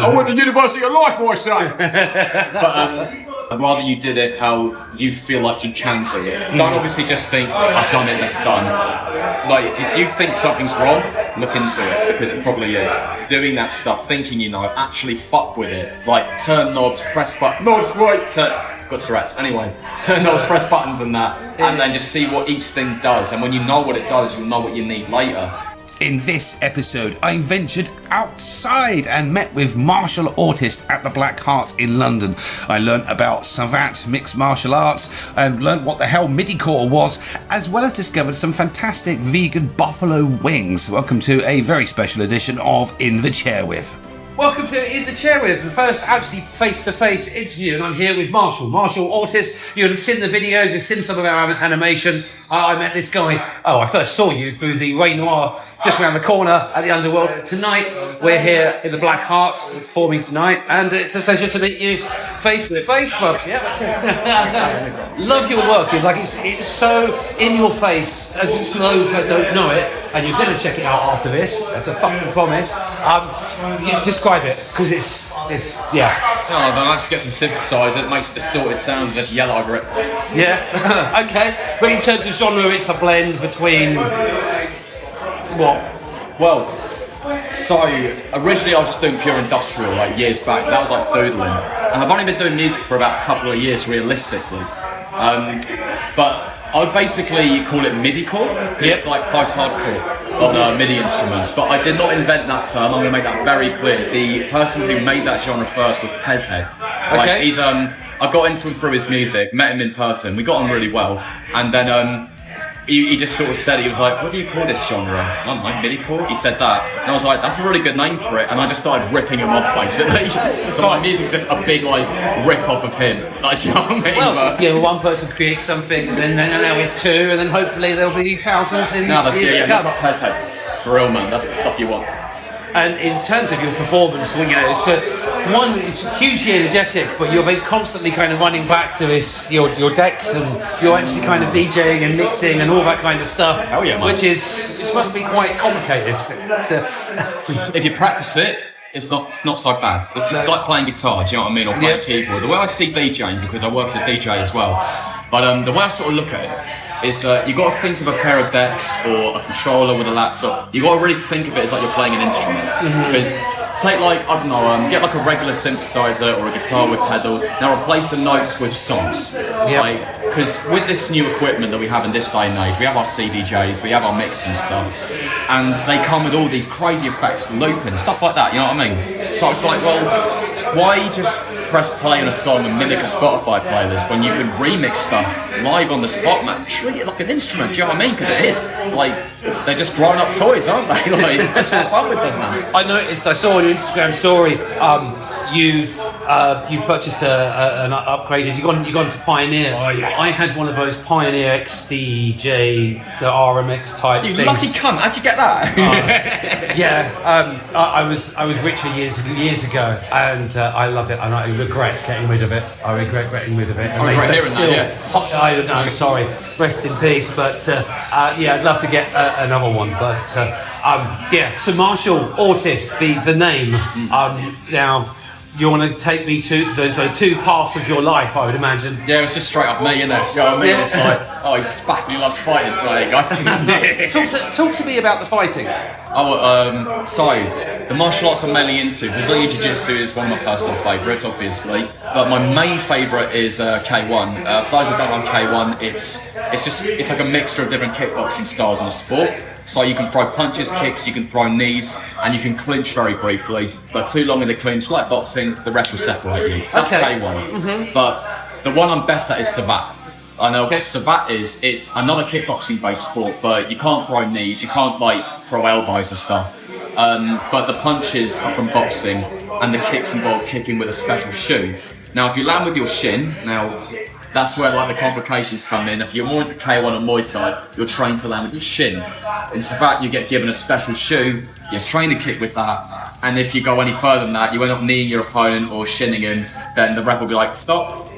I went to University of Life, my son. But I'd rather you did it how you feel like you can do it. Don't obviously just think, I've done it, that's done. Like, if you think something's wrong, look into it, because it probably is. Doing that stuff, thinking you know, actually fuck with it. Like, turn knobs, press buttons, knobs, right, got Tourette's. Anyway, turn knobs, press buttons and that, and then just see what each thing does. And when you know what it does, you'll know what you need later. In this episode, I ventured outside and met with Martial Autist at the Black Heart in London. I learnt about Savate, mixed martial arts, and learnt what the hell Midi-core was, as well as discovered some fantastic vegan buffalo wings. Welcome to a very special edition of In the Chair With. Welcome to In the Chair With, the first actually face-to-face interview, and I'm here with Martial Autist. You'll have seen the videos, you've seen some of our animations. I met this guy, I first saw you through the Ray Noir just around the corner at the Underworld. Tonight, we're here in the Black Heart performing tonight, and it's a pleasure to meet you face-to-face, bro. Yeah. Love your work, it's so in your face, and just for those that don't know it, and you're going to check it out after this, that's a fucking promise. Describe it, because it's yeah. Oh, then I just get some synthesizers, makes a distorted sound, and just yell over it. Yeah, okay. But in terms of genre, it's a blend between what? Well, so originally I was just doing pure industrial, like years back. That was like doodling, and I've only been doing music for about a couple of years, realistically. But I would basically call it Midi-core. It's like post-hardcore on MIDI instruments, but I did not invent that term. I'm going to make that very clear. The person who made that genre first was Pezhead. Okay. He's I got into him through his music, met him in person. We got on really well, and then he just sort of said it. He was like, "What do you call this genre?" I don't know, Midi-core. He said that, and I was like, "That's a really good name for it." And I just started ripping him off basically. So my music's just a big like rip off of him. Like, you know what I mean? Well, one person creates something, and then now it's two, and then hopefully there'll be thousands in no, that's years to come. Pezhead. For real, man. That's the stuff you want. And in terms of your performance, it's hugely energetic, but you're constantly kind of running back to your decks, and you're actually kind of DJing and mixing and all that kind of stuff. Oh yeah, man. Which must be quite complicated. So, if you practice it, it's not so bad. It's like playing guitar, do you know what I mean, or playing keyboard. The way I see DJing, because I work as a DJ as well, but the way I sort of look at it is that you got to think of a pair of decks or a controller with a laptop. You got to really think of it as like you're playing an instrument. Because take like, I don't know, get like a regular synthesizer or a guitar with pedals. Now replace the notes with songs. Like, because with this new equipment that we have in this day and age, we have our CDJs, we have our mixing stuff, and they come with all these crazy effects, looping, stuff like that, you know what I mean? So it's like, well, why just press play on a song and mimic a Spotify playlist when you can remix stuff live on the spot, man? Treat it like an instrument, do you know what I mean? Because it is. Like, they're just grown up toys, aren't they? Like, let's have fun with them, man. I noticed, I saw on your Instagram story, you purchased an upgraded. You gone to Pioneer. Oh yes. I had one of those Pioneer XDJ, the RMX type things. You lucky cunt! How'd you get that? I was richer years ago, and I loved it. And I regret getting rid of it. I regret getting rid of it. I regret hearing that. I don't know. I'm sorry. Rest in peace. But I'd love to get another one. But So Martial Autist, the name. Now, you want to take me to so two paths of your life, I would imagine. Yeah, it was just straight up me, innit? You know what I mean? It's like, oh, he's spat and he loves fighting. There you go. Talk to me about the fighting. So the martial arts I'm mainly into. Brazilian Jiu-Jitsu is one of my personal favourites, obviously. But my main favourite is K1. For those who don't know K1, it's like a mixture of different kickboxing styles in the sport. So you can throw punches, kicks, you can throw knees, and you can clinch very briefly. But too long in the clinch, like boxing, the ref will separate you. That's K1. Mm-hmm. But the one I'm best at is Savate. I know Savate it's another kickboxing-based sport, but you can't throw knees, you can't like throw elbows and stuff. But the punches are from boxing, and the kicks involve kicking with a special shoe. Now, if you land with your shin, that's where like the complications come in. If you're more into K1 or Muay Thai, you're trained to land with your shin. In Savate, you get given a special shoe, you're trained to kick with that, and if you go any further than that, you end up kneeing your opponent or shinning him, then the ref will be like, stop,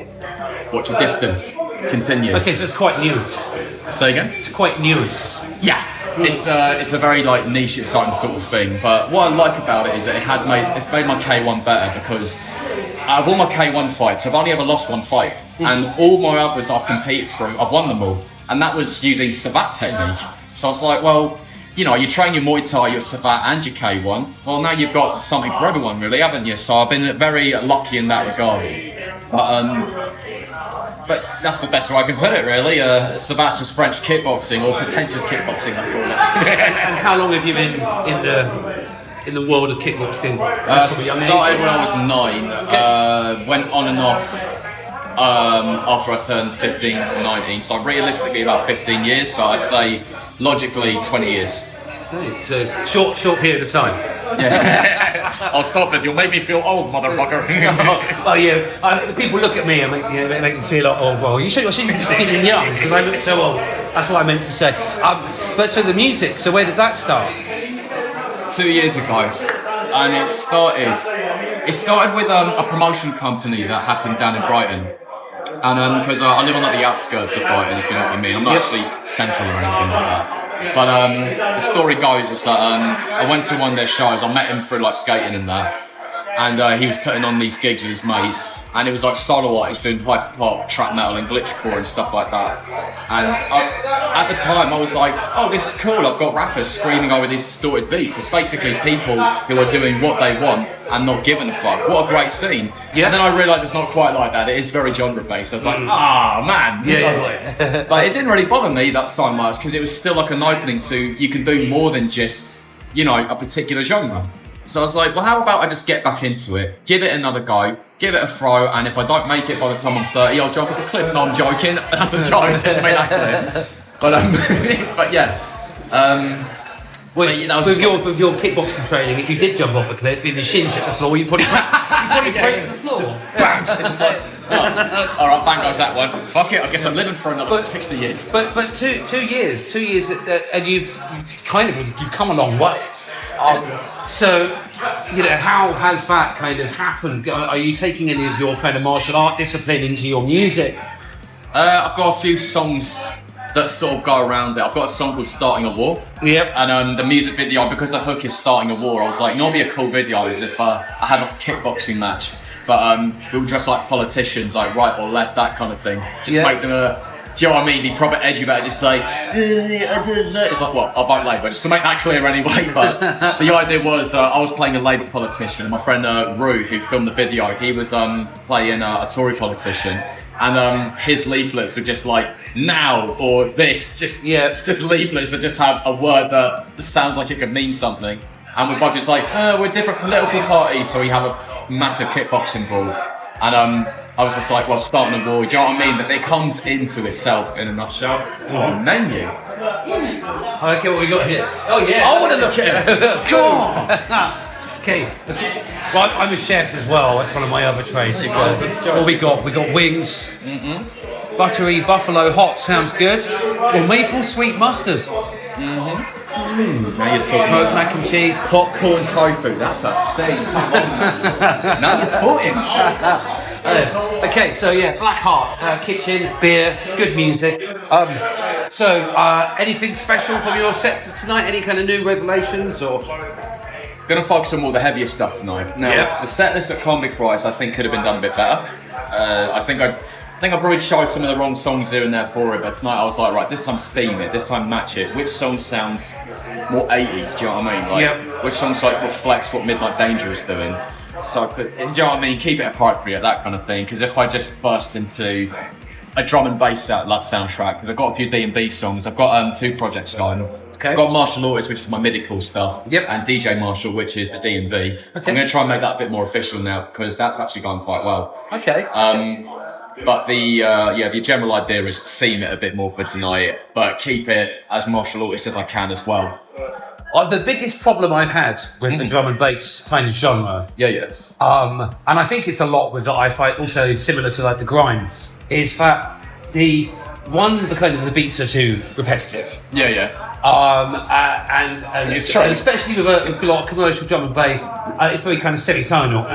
watch your distance, continue. Okay, so it's quite nuanced. Say again? It's quite nuanced. Yeah. It's a very like niche, exciting sort of thing. But what I like about it is that it's made my K1 better because out of all my K1 fights, I've only ever lost one fight, and all my others I've competed through, I've won them all, and that was using Savate technique. So I was like, well, you know, you train your Muay Thai, your Savate and your K1. Well, now you've got something for everyone, really, haven't you? So I've been very lucky in that regard. But that's the best way I can put it, really. Savate's just French kickboxing, or pretentious kickboxing, I call it. And how long have you been in the world of kickboxing? Started when I was 9. Went on and off after I turned 15 or 19. So realistically about 15 years, but I'd say logically 20 years. It's a short period of time. Yeah. I'll stop it. You'll make me feel old, motherfucker. Well, yeah. People look at me and make me feel like, oh, well, you should be feeling young because I look so old. That's what I meant to say. But so the music. So where did that start? 2 years ago, and it started with a promotion company that happened down in Brighton, and because I live on like the outskirts of Brighton, if you know what I mean. I'm not actually central or anything like that. But the story goes is that I went to one of their shows. I met him through like skating and that, and he was putting on these gigs with his mates, and it was like solo artists doing hyper pop, trap metal, and glitchcore and stuff like that. And at the time, I was like, "Oh, this is cool! I've got rappers screaming over these distorted beats. It's basically people who are doing what they want and not giving a fuck. What a great scene!" Yeah. And then I realised it's not quite like that. It is very genre based. I was like, man. Yeah. But it didn't really bother me that so much because it was still like an opening to you can do more than just a particular genre. So I was like, well, how about I just get back into it, give it another go, give it a throw, and if I don't make it by the time I'm 30, I'll jump off a cliff. No, I'm joking. That's a joke, just to make that clear. But yeah. With your kickboxing training, if you did jump off a cliff and your shins hit the floor, you'd probably break the floor. Bam! It's just like, all right, bang goes that one. Fuck it, I guess I'm living for another 60 years. But 2 years, and you've come a long way. So, how has that kind of happened? Are you taking any of your kind of martial art discipline into your music? I've got a few songs that sort of go around it. I've got a song called Starting a War. Yep. And the music video, because the hook is Starting a War, I was like, it'd be a cool video is if I had a kickboxing match. But we'll dress like politicians, like right or left, that kind of thing. Just make them do you know what I mean? Be proper edgy about it, just say, it's like, what? I'll vote Labour, just to make that clear anyway. But the idea was, I was playing a Labour politician, and my friend Rue, who filmed the video, he was playing a Tory politician, and his leaflets were just like, now, or this, just leaflets that just have a word that sounds like it could mean something. And we're both just like, we're different political parties, so we have a massive kickboxing ball. And I was just like, well, starting a war, do you know what I mean? But it comes into itself in a nutshell. Oh, menu. Okay, what we got here? Oh yeah, I want to look at it. God. Okay. Well, I'm a chef as well. That's one of my other trades. What we got? We got wings. Buttery buffalo hot sounds good. Or maple sweet mustard. Now you're talking. Smoked mac and cheese. Popcorn tofu. That's a thing. Now you're talking. Okay, so Black Heart, kitchen, beer, good music. Anything special from your sets tonight? Any kind of new revelations or? Gonna focus on more the heavier stuff tonight. Now, the set list at Comedy Fries I think could have been done a bit better. I think I probably chose some of the wrong songs here and there for it, but tonight I was like, right, this time theme it, this time match it. Which song sounds more 80s, do you know what I mean? Like, which songs like reflects what Midnight Danger is doing. So I could, do you know what I mean? Keep it appropriate, that kind of thing. Because if I just burst into a drum and bass soundtrack, because I've got a few D&B songs, I've got 2 projects going. Okay. I've got Martial Autist, which is my Midi-core stuff, and DJ Martial, which is the D&B. Okay. I'm going to try and make that a bit more official now, because that's actually gone quite well. Okay. But the general idea is theme it a bit more for tonight, but keep it as Martial Autist as I can as well. The biggest problem I've had with the drum and bass kind of genre, and I think it's a lot with that I fight also similar to like the grime, is that the beats are too repetitive. And it's true. Especially with a lot of commercial drum and bass, it's very kind of semitonal,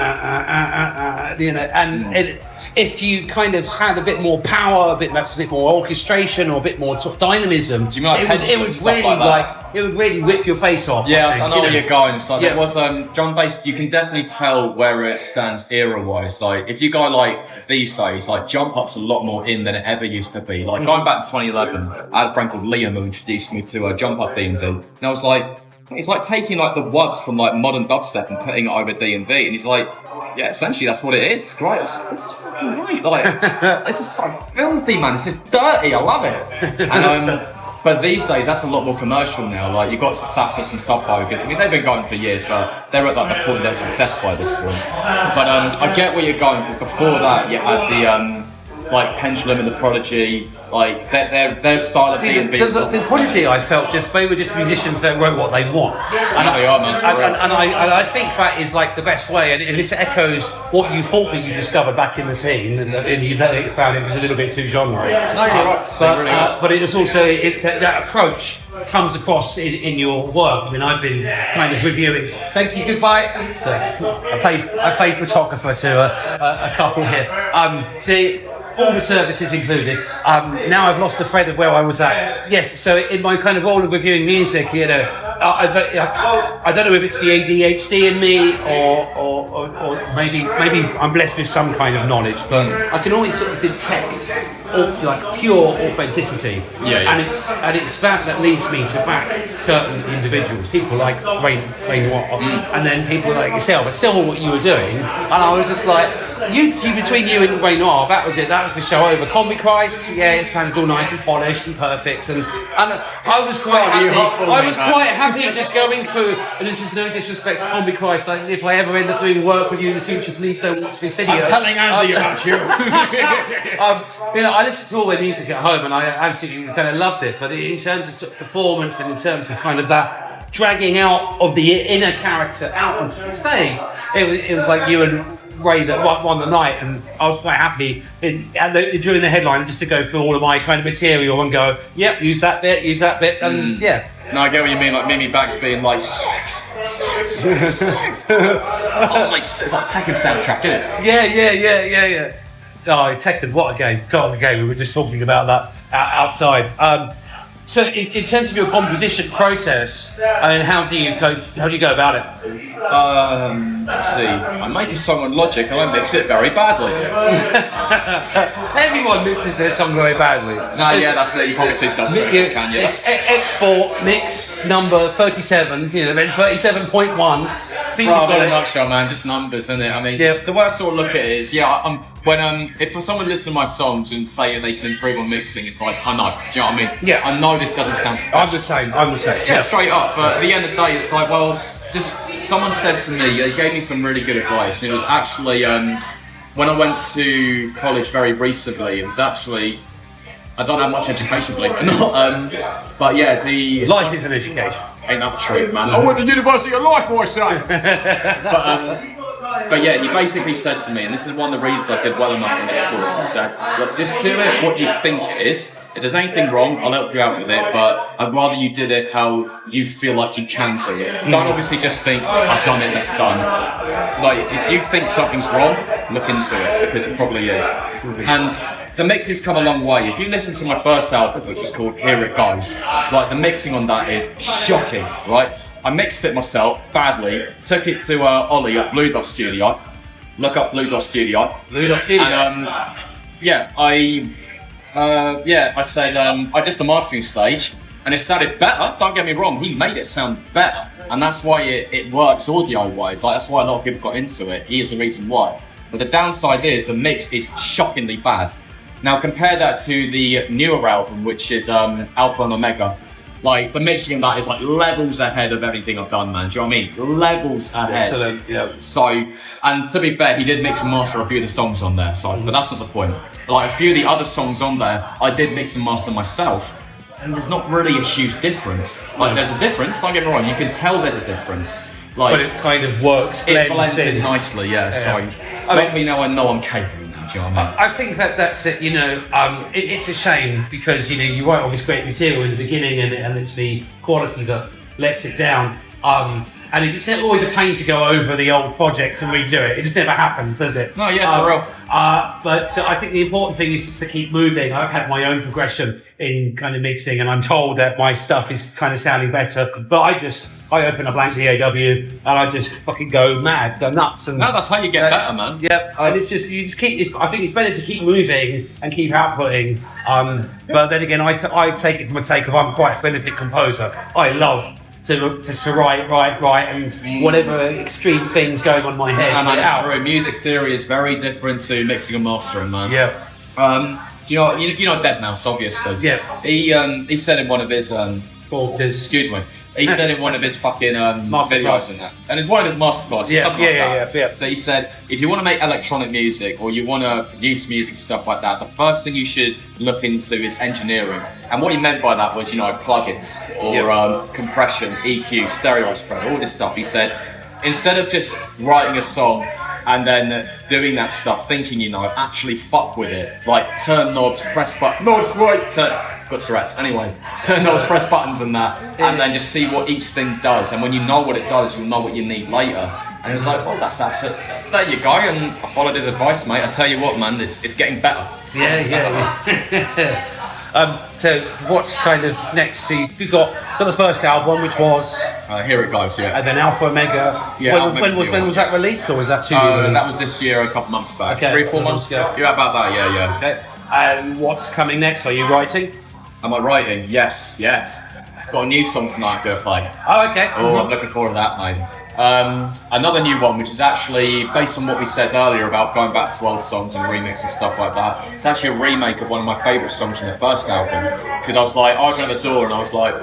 if you kind of had a bit more power, perhaps a bit more orchestration, or a bit more sort of dynamism, Do you mean like it would really it would really whip your face off. Yeah, I know where you're going. It's like Yeah. it was John Bass. You can definitely tell where it stands era-wise. Like if you go like these days, like jump up's a lot more in than it ever used to be. Like going back to 2011, I had a friend called Liam who introduced me to jump up D&D, and I was like, it's like taking like the wugs from like modern dubstep and putting it over D&D, and he's like, yeah, essentially that's what it is. It's great. This is fucking great. Like this is so filthy, man. This is dirty. I love it. And but these days, that's a lot more commercial now. Like, you've got Saxus and Sub-Focus. I mean, they've been going for years, but they're at like the point of their success by this point. But I get where you're going, because before that, you had the like Pendulum and the Prodigy, like their style of D&B. The Prodigy, I felt they were just musicians that wrote what they want. They are, man. And I think that is like the best way, and this echoes what you thought that you discovered back in the scene, and you found it was a little bit too genre. No, you're right. But it was also that approach comes across in your work. I mean, I've been kind of reviewing. Thank you. Goodbye. I played photographer to a couple here. See. All the services included. Now I've lost the thread of where I was at. Yes, so in my kind of role of reviewing music, you know, I don't know if it's the ADHD in me or maybe I'm blessed with some kind of knowledge, but I can always sort of detect like pure authenticity. Yeah. And it's that leads me to back certain individuals, people like Ray Noir, and then people like yourself. But still, what you were doing, and I was just like, between you and Ray Noir, that was it. That was the show over. Combi Christ, yeah, it sounded all nice and polished and perfect, and I was quite happy. I was quite happy just going through. And this is no disrespect to Combi Christ. Like, if I ever end up doing work with you in the future, please don't watch this video. I'm telling Andy about you. You know, I listened to all their music at home, and I absolutely kind of loved it. But in terms of, sort of performance, and in terms of kind of that dragging out of the inner character out onto the stage, it was like you and Ray that won the night, and I was quite happy during the headline just to go through all of my kind of material and go, yep, use that bit, and yeah. No, I get what you mean. Like Mimi Bax being like sex. Oh, like it's like Tekken soundtrack, isn't it? Yeah. Oh, Tekken, what a game! God, the game. We were just talking about that outside. So, in terms of your composition process, I mean, how do you go about it? Let's see. I make a song on Logic and I mix it very badly. Everyone mixes their song very badly. Yeah, that's it. You can't do something. Can you? It's export mix number 37. You know, then 37.1. Rather than a nutshell, man, just numbers, isn't it? I mean, the way I sort of look at it is, if for someone listens to my songs and say they can improve on mixing, it's like, I know, do you know what I mean? Yeah. I know this doesn't sound I'm the same. Yeah, straight up, but at the end of the day, it's like, well, just someone said to me, they gave me some really good advice, and it was actually, when I went to college very recently, it was actually, I don't have much education, believe it or not, but yeah, life is an education. Ain't that true, man? I went to the University of Life, my son! But yeah, you basically said to me, and this is one of the reasons I did well enough in this course, you said, look, just do it what you think it is. If there's anything wrong, I'll help you out with it, but I'd rather you did it how you feel like you can do it. Don't obviously just think, I've done it, that's done. Like, if you think something's wrong, look into it, because it probably is. And the mixes come a long way. If you listen to my first album, which is called Here It Goes, like, the mixing on that is shocking, right? I mixed it myself badly, took it to Ollie at Blue Dot Studio. Look up Blue Dot Studio. And I said I just the mastering stage, and it sounded better. Don't get me wrong, he made it sound better, and that's why it works audio-wise. Like, that's why a lot of people got into it. He is the reason why. But the downside is the mix is shockingly bad. Now compare that to the newer album, which is Alpha and Omega. Like, the mixing of that is like levels ahead of everything I've done, man. Do you know what I mean? Levels ahead. Excellent, yeah. So, and to be fair, he did mix and master a few of the songs on there, so, but that's not the point. Like, a few of the other songs on there, I did mix and master myself, and there's not really a huge difference. Like, there's a difference, don't get me wrong, you can tell there's a difference. Like, but it kind of works, it blends in nicely, yeah. So, hopefully now I know I'm capable. Do you know what I mean? I think that's it. You know, it's a shame because you write all this great material in the beginning, and it's the quality that lets it down. and it's just always a pain to go over the old projects and redo it. It just never happens, does it? No, yeah, for real. But I think the important thing is just to keep moving. I've had my own progression in kind of mixing, and I'm told that my stuff is kind of sounding better. But I open a blank DAW and I just fucking go mad, go nuts. And No, that's how you get better, man. Yeah, and it's just you just keep. I think it's better to keep moving and keep outputting. But then again, I take it from a take of I'm quite a prolific composer. I love to write, and whatever extreme things going on in my head. Yeah, man, it's true. Music theory is very different to mixing and mastering, man. Yeah. Do you know Deadmau5, obviously? Yeah. He said in one of his excuse me. He said in one of his fucking videos and that, and it's one of his masterclasses. Yeah. That he said, if you want to make electronic music or you want to use music stuff like that, the first thing you should look into is engineering. And what he meant by that was, plugins or compression, EQ, stereo spread, all this stuff. He said, instead of just writing a song and then doing that stuff, thinking actually fuck with it, like turn knobs, press buttons, got Tourette's, anyway, turn knobs, press buttons and that, and then just see what each thing does, and when you know what it does, you'll know what you need later. And it's like, that's it. There you go, and I followed his advice, mate. I tell you what, man, it's getting better. Yeah. So what's kind of next? So you got the first album, which was Here It Goes, yeah. And then Alpha Omega. Yeah, when was that released, or was that 2 years? That was this year, a couple months back. Okay, 3-4 months ago. Yeah, about that, yeah. Okay. And what's coming next? Are you writing? Am I writing? Yes. Got a new song tonight I'm gonna play. Oh, okay. I'm looking forward to that, mate. Another new one, which is actually based on what we said earlier about going back to old songs and remix and stuff like that. It's actually a remake of one of my favourite songs from the first album, because I was like, I opened the door and I was like,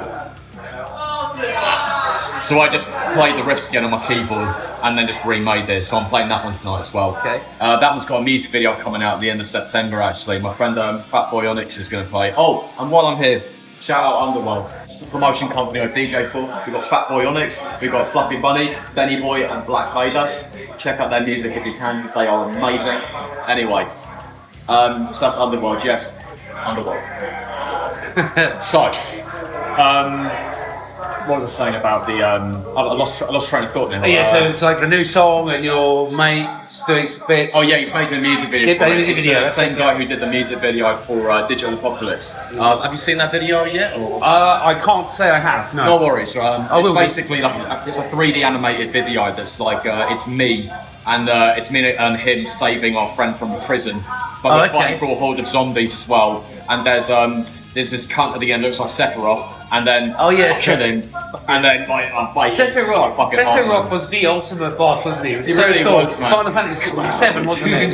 so I just played the riffs again on my keyboard and then just remade this. So I'm playing that one tonight as well. Okay. That one's got a music video coming out at the end of September. Actually, my friend Fatboy Onyx is going to play. Oh, and while I'm here, shout out Underworld. It's a promotion company I DJ for. We've got Fatboy Onyx, we've got Fluffy Bunny, Benny Boy and Black Vader. Check out their music if you can, because they are amazing. Anyway, so that's Underworld, yes. Underworld. So, what was I saying about the? I lost train of thought then. So it's like a new song and your mate's doing bits. Oh yeah, he's making a music video. Yeah, music video. The same guy who did the music video for Digital Apocalypse. Have you seen that video yet? Or? I can't say I have. No worries. It's basically like it's a 3D animated video that's like it's me it's me and him saving our friend from prison, but we're fighting for a horde of zombies as well. And there's this cunt at the end, looks like Sephiroth, and then kill him, and then Sephiroth was the ultimate boss, wasn't he? He really was, man. Final Fantasy VII, wasn't it?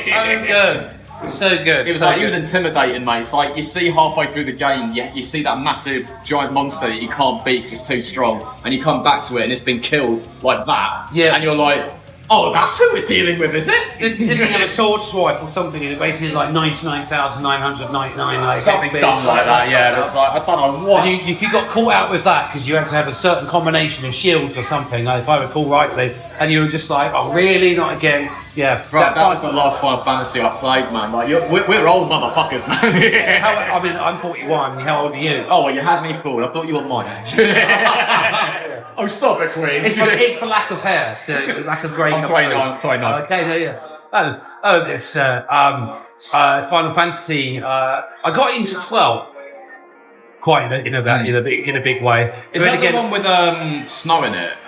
Yeah. So good. He was intimidating, mate. It's like you see halfway through the game, you see that massive giant monster that you can't beat because it's too strong, and you come back to it and it's been killed like that, and you're like, oh, that's who we're dealing with, is it? Didn't he have a sword swipe or something? Basically, like 99,999. Like something dumb like that. Yeah, it's like I don't know what. If you got caught out with that because you had to have a certain combination of shields or something, if I recall rightly, and you were just like, oh, really? Not again? Yeah. Right, that was the last Final Fantasy I played, man. Like, we're old motherfuckers, man. I'm 41. How old are you? Oh, well, you had me fooled. I thought you were mine. Oh, stop it, Queen. It's for lack of hair. Lack of grey. I'm 29. Okay, no, yeah. This Final Fantasy. I got into 12 quite in a big way. Is that the one with snow in it? Is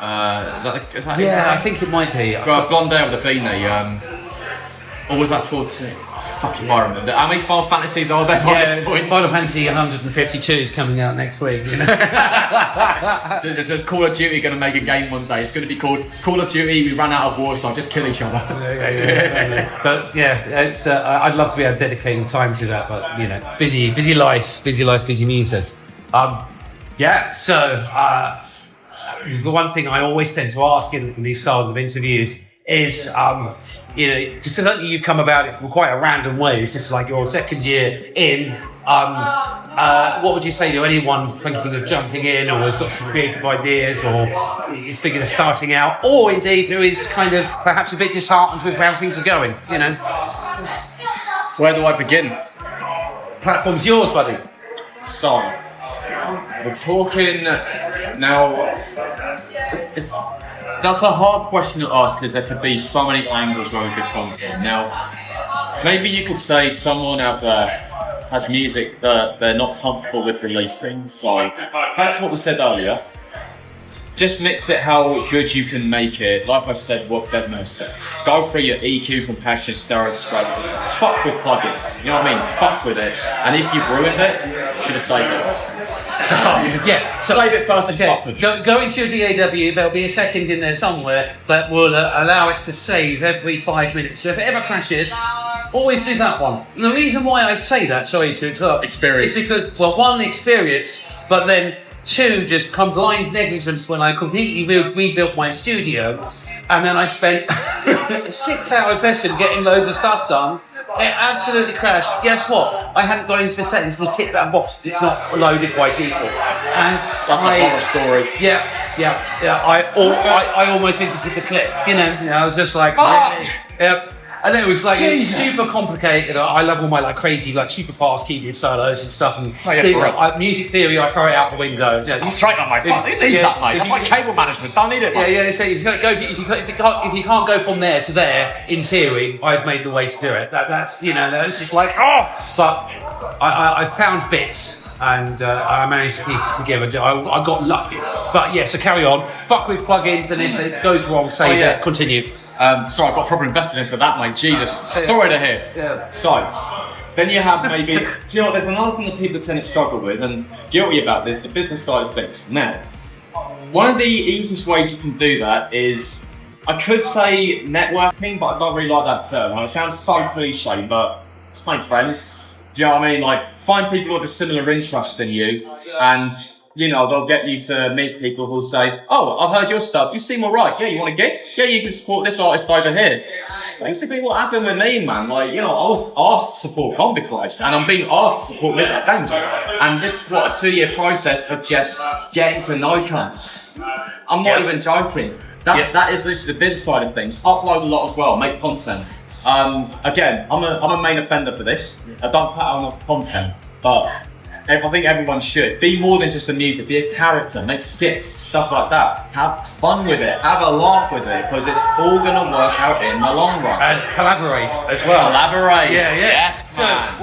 that I think it might be. Got a blonde hair with a beanie. Or was that 14? Fucking I remember. How many Final Fantasies are there by this point? Final Fantasy 152 is coming out next week. Does Call of Duty going to make a game one day? It's going to be called Call of Duty, we ran out of war, so just kill each other. But it's, I'd love to be able to dedicate time to that, but busy life, busy music. So the one thing I always tend to ask in these styles of interviews is, just certainly you've come about it from quite a random way. It's just like your second year in. What would you say to anyone thinking of jumping in, or has got some creative ideas, or is thinking of starting out, or indeed who is kind of perhaps a bit disheartened with how things are going? Where do I begin? Platform's yours, buddy. So, we're talking now. that's a hard question to ask because there could be so many angles where we could come from. Now, maybe you could say someone out there has music that they're not comfortable with releasing. So that's what we said earlier. Just mix it how good you can make it. Like I said, what Bedner said. Go through your EQ, compression, stereo, fuck with plugins. You know what I mean? Fuck with it. And if you've ruined it, you should have saved it. Yeah, so, save it first and fuck with it. Go into your DAW, there'll be a setting in there somewhere that will allow it to save every 5 minutes. So if it ever crashes, always do that one. And the reason why I say that, sorry to interrupt, Experience. is because, well, one, experience, but then two, just combined negligence when I completely rebuilt my studio, and then I spent a 6 hour session getting loads of stuff done. It absolutely crashed. Guess what? I hadn't got into the settings to tick that box. It's not loaded by default. And That's a horror story. Yeah. I almost visited the cliff. You know, I was just like, yeah. And it was like it's super complicated. I love all my like crazy, like super fast keyboard solos and stuff. And music theory, I throw it out the window. Yeah, Straight up, mate. Fuck, it needs that, mate. That's like cable management. Don't need it, mate. Yeah. So if you can't go from there to there, in theory, I've made the way to do it. That's it's just like But I found bits. And I managed to piece it together. I got lucky. But yeah, so carry on. Fuck with plugins, and if it goes wrong, say that. Continue. Sorry, I got proper invested into that, mate. Jesus. Sorry to hear. Yeah. So, then you have maybe... do you know what, there's another thing that people tend to struggle with, and guilty about this, the business side of things. Now, one of the easiest ways you can do that is, I could say networking, but I don't really like that term. It sounds so cliche, but just make friends. Do you know what I mean? Like, find people with a similar interest in you, and they'll get you to meet people who'll say, "Oh, I've heard your stuff. You seem alright. Yeah, you want to gig? Yeah, you can support this artist over here." Basically, what happened with me, man? Like, I was asked to support Combi Christ, and I'm being asked to support Midnight Danger. And this is what a 2-year process of just getting to know cunts. I'm not even joking. That is literally the business side of things. Upload a lot as well. Make content. Again, I'm a main offender for this. I don't put out enough content, but I think everyone should. Be more than just the music, be a character, make skits, stuff like that. Have fun with it, have a laugh with it, because it's all going to work out in the long run. And collaborate as well. Collaborate. Yeah. Yes, man.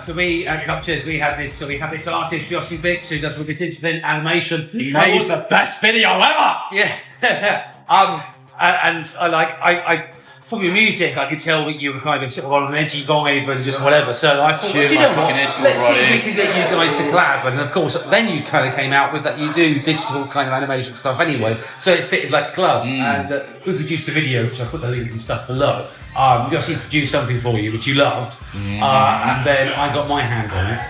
So we at Cupchairs, we have this artist, Yossi Bix, who does all this incident animation. He made the best video ever! Yeah. And I from your music, I could tell that you were kind of sort of on an edgy vibe and just whatever. So I thought, let's see if we can get you guys to collab. And of course, then you kind of came out with that you do digital kind of animation stuff anyway. So it fitted like a glove. And we produced the video, which I put the link and stuff below. Yossi produced something for you, which you loved. And then I got my hands on it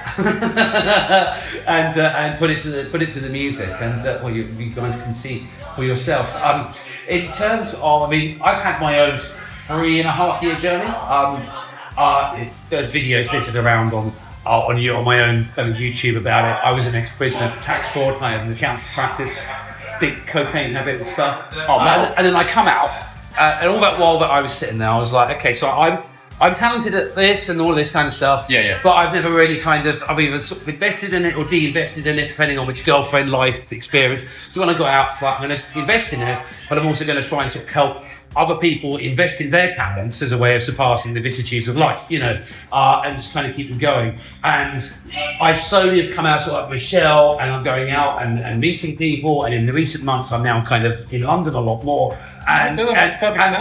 and put it to the music. And you guys can see for yourself. In terms of, I've had my own 3.5 year journey. There's videos littered around on my own YouTube about it. I was an ex-prisoner for tax fraud. I had an accounts practice, big cocaine habit and stuff. And then I come out, and all that while that I was sitting there, I was like, okay, so I'm talented at this and all this kind of stuff. Yeah. But I've never really I've either sort of invested in it or de-invested in it, depending on which girlfriend life experience. So when I got out, it's like, I'm going to invest in it, but I'm also going to try and sort of help other people invest in their talents as a way of surpassing the vicissitudes of life, and just kind of keep them going. And I slowly have come out sort of like Michelle, and I'm going out and meeting people. And in the recent months, I'm now kind of in London a lot more. And you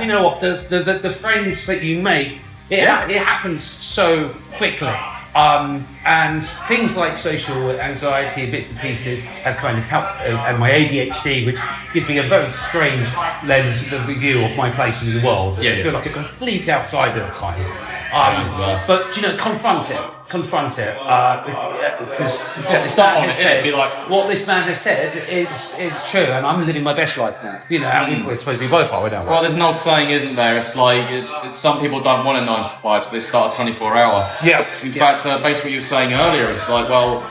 know what, the friends that you make, it happens so quickly. And things like social anxiety and bits and pieces have kind of helped, and my ADHD, which gives me a very strange lens of review of my place in the world. I feel like a complete outsider at times. But confront it. Because start on it, it'd be like what this man has said is true, and I'm living my best life now. We're supposed to be both, are we? Well, there's an old saying, isn't there? It's like some people don't want a 9 to 5, so they start a 24-hour. Yeah. In fact, basically what you were saying earlier, it's like, well,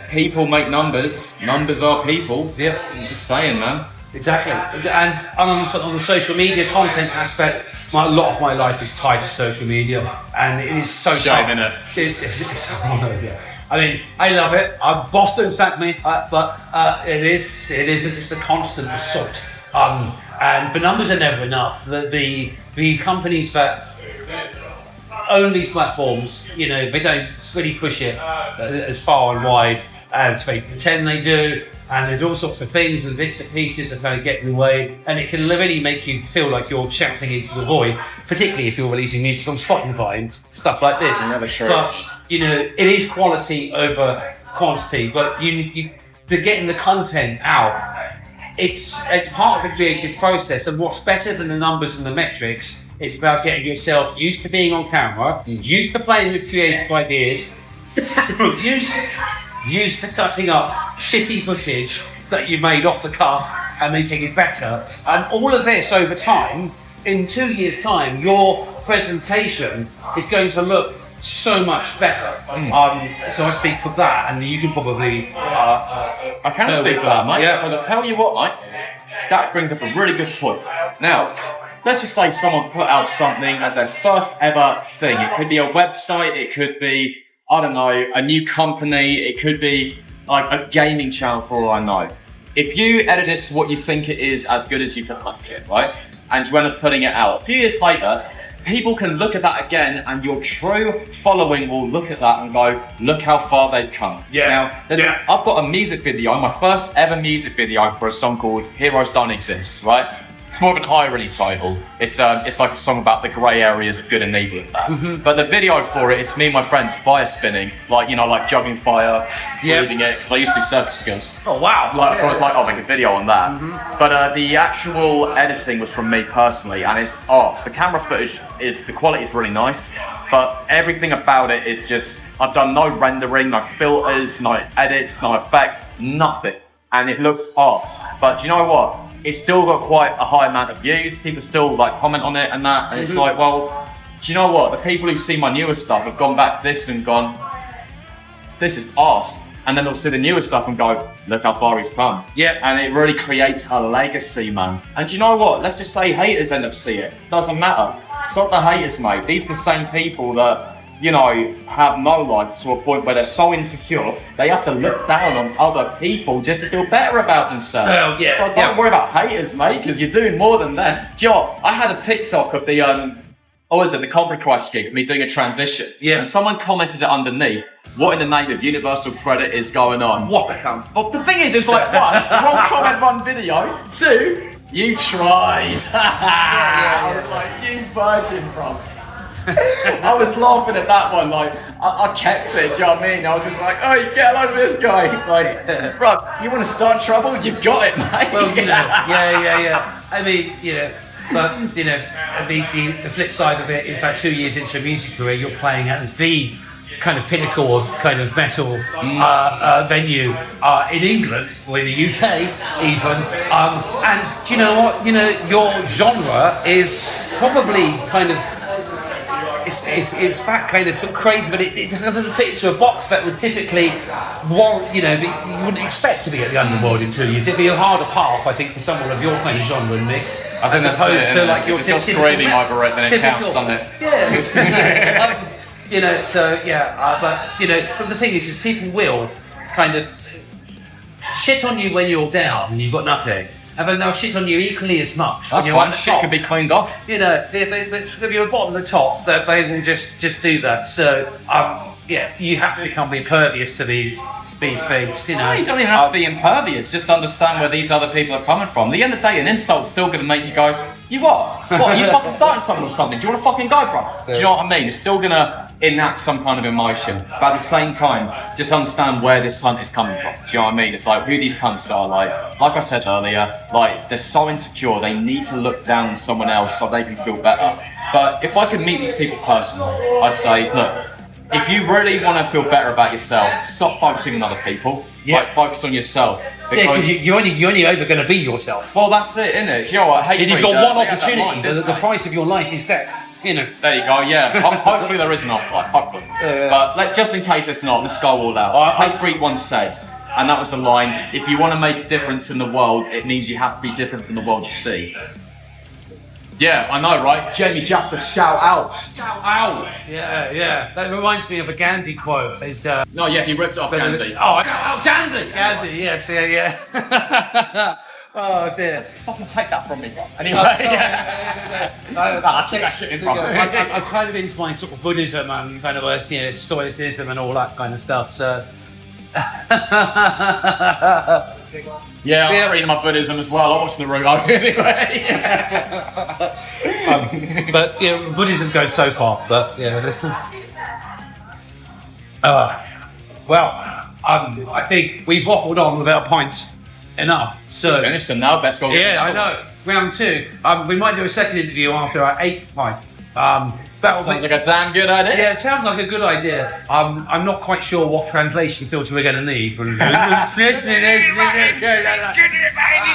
people make numbers. Numbers are people. Yeah. I'm just saying, man. Exactly. And on the social media content aspect, a lot of my life is tied to social media, and it is so shame, innit? It's I mean, I love it. Boss don't sack me, but it is just a constant assault. And the numbers are never enough. The companies that own these platforms, you know, they don't really push it as far and wide as they pretend they do. And there's all sorts of things and bits and pieces that kind of get in the way, and it can really make you feel like you're shouting into the void, particularly if you're releasing music on Spotify and stuff like this. Never sure. But you know, it is quality over quantity. But you to getting the content out, it's part of the creative process. And what's better than the numbers and the metrics? It's about getting yourself used to being on camera, used to playing with creative ideas, used to cutting up shitty footage that you made off the cuff and making it better. And all of this over time, in 2 years' time, your presentation is going to look so much better. So I speak for that, and you can probably... I can speak for that, mate. Yeah, because I'll tell you what, mate, that brings up a really good point. Now, let's just say someone put out something as their first ever thing. It could be a website, it could be, I don't know, a new company, it could be like a gaming channel for all I know. If you edit it to what you think it is as good as you can make it, right? And you end up putting it out, a few years later, people can look at that again and your true following will look at that and go, look how far they've come. Yeah. Now, I've got a music video, my first ever music video for a song called Heroes Don't Exist, right? It's more of an irony title. It's like a song about the grey areas of good and evil and that. But the video for it, it's me and my friends fire spinning, like, you know, like juggling fire, breathing it. I used to do circus skills. Oh wow! So I was like, I'll make a video on that. But the actual editing was from me personally, and it's art. The camera footage the quality is really nice, but everything about it is just, I've done no rendering, no filters, no edits, no effects, nothing, and it looks art. But do you know what? It's still got quite a high amount of views. People still like comment on it and that, and it's like, well, do you know what? The people who see my newer stuff have gone back to this and gone, this is arse. And then they'll see the newer stuff and go, look how far he's come. Yeah. And it really creates a legacy, man. And do you know what? Let's just say haters end up seeing it. Doesn't matter. Stop the haters, mate. These are the same people that, you know, have no life to a point where they're so insecure, they have to look down on other people just to feel better about themselves. Well, yeah. So don't worry about haters, mate, because you're doing more than that. Do you know what? I had a TikTok of the, the Comedy Christ gig, me doing a transition. Yeah. And someone commented it underneath, what in the name of universal credit is going on? What the cunt? Well, the thing is, it's like, one, wrong comment, one video. Two, you tried. I was like, you virgin, bro. I was laughing at that one, like, I kept it, do you know what I mean? I was just like, oh, you get along with this guy. Like, bro, you want to start trouble? You've got it, mate. Well, you know, yeah. I mean, you know, but, you know, the flip side of it is that 2 years into a music career, you're playing at the kind of pinnacle of kind of metal venue in England or in the UK even. And do you know what? You know, your genre is probably kind of, it's that kind of crazy, but it doesn't fit into a box that would typically warrant, you know, you wouldn't expect to be at the underworld in 2 years. It'd be a harder path, I think, for someone of your kind of genre and mix, I think as opposed to like your typical screaming over it, then it counts, doesn't it? Yeah. You know, so yeah, but you know, but the thing is people will kind of shit on you when you're down and you've got nothing. And then they'll shit on you equally as much. That's fine. Shit can be cleaned off. You know, if you're bottom and the top, they will just do that. So, yeah, you have to become impervious to these things. You know, No, you don't even have to be impervious. Just understand where these other people are coming from. At the end of the day, an insult's still going to make you go, you what? What? Are you fucking starting something or something? Do you want to fucking go, bro? Do you know what I mean? It's still going to enact some kind of emotion. But at the same time, just understand where this cunt is coming from. Do you know what I mean? It's like who these cunts are. Like I said earlier, like they're so insecure, they need to look down on someone else so they can feel better. But if I could meet these people personally, I'd say, look, if you really want to feel better about yourself, stop focusing on other people. Yeah. Like, focus on yourself. Because you're only ever going to be yourself. Well, that's it, isn't it? Do you know what? You've got one opportunity. The price of your life is death. You know. There you go. Yeah. Hopefully there is an offer. Hopefully. But just in case it's not, let's go all out. Hatebreed once said, and that was the line: if you want to make a difference in the world, it means you have to be different from the world you see. Yeah, I know, right? Jamie Jaffa, shout out. Shout out. Yeah. That reminds me of a Gandhi quote. Is No, yeah, he ripped it off Gandhi. Oh, shout out Gandhi. Gandhi. Yes. Yeah. Oh dear. Fucking take that from me. Anyway, I'll take that shit in, bro. I'm kind of into my sort of Buddhism and kind of Stoicism and all that kind of stuff. So. Yeah, I'm reading my Buddhism as well. I'm watching the Naruto anyway. But Buddhism goes so far. But I think we've waffled on without points enough. So finished them now. Best goal. Yeah, I know. Round 2. We might do a second interview after our 8th pint. That sounds like a damn good idea. Yeah, it sounds like a good idea. I'm not quite sure what translation filter we're going to need. These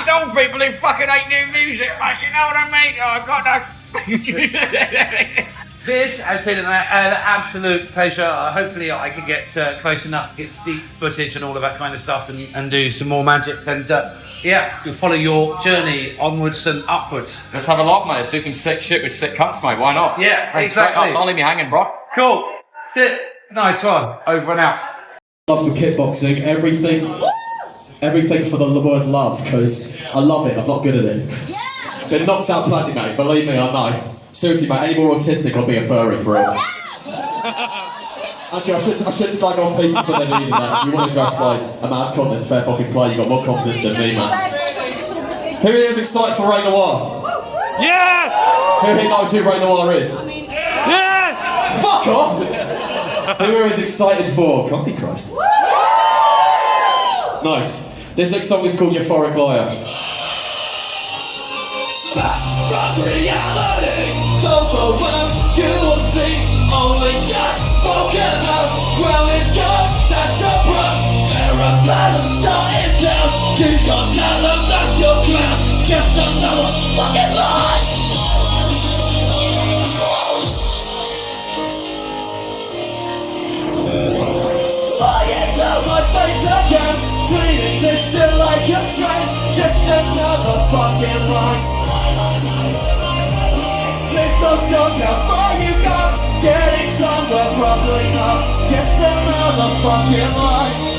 old people who fucking hate new music, like, you know what I mean? Oh, I got no. This has been an absolute pleasure. Hopefully I can get close enough, get some decent footage and all of that kind of stuff and do some more magic and you'll follow your journey onwards and upwards. Let's have a laugh, mate. Let's do some sick shit with sick cunts, mate. Why not? Yeah, hey, exactly. Don't leave me hanging, bro. Cool. Sit. Nice one. Over and out. Love for kickboxing, everything for the word love, because I love it, I'm not good at it. Been knocked out plenty, mate, believe me, I know. Seriously, mate, any more autistic, I'll be a furry for it. Actually, I should slag off people for their knees and that. If you want to dress like a mad cunt and fair fucking play, you've got more confidence than me, man. Who here is excited for Ray Noir? Yes! Who here knows who Ray Noir is? Yes! Fuck off! Who here is excited for Coffee Christ? Nice. This next song is called Euphoric Liar. From reality, so overwhelmed, you will see only just broken out. Well, it's gone, that's the problem. There are battles starting down. You got none of that's your crown. Just another fucking lie. Lying down my face again, treating this still like a train. Just another fucking lie. Please don't go how far you got. Getting somewhere probably not. Just another fucking lie.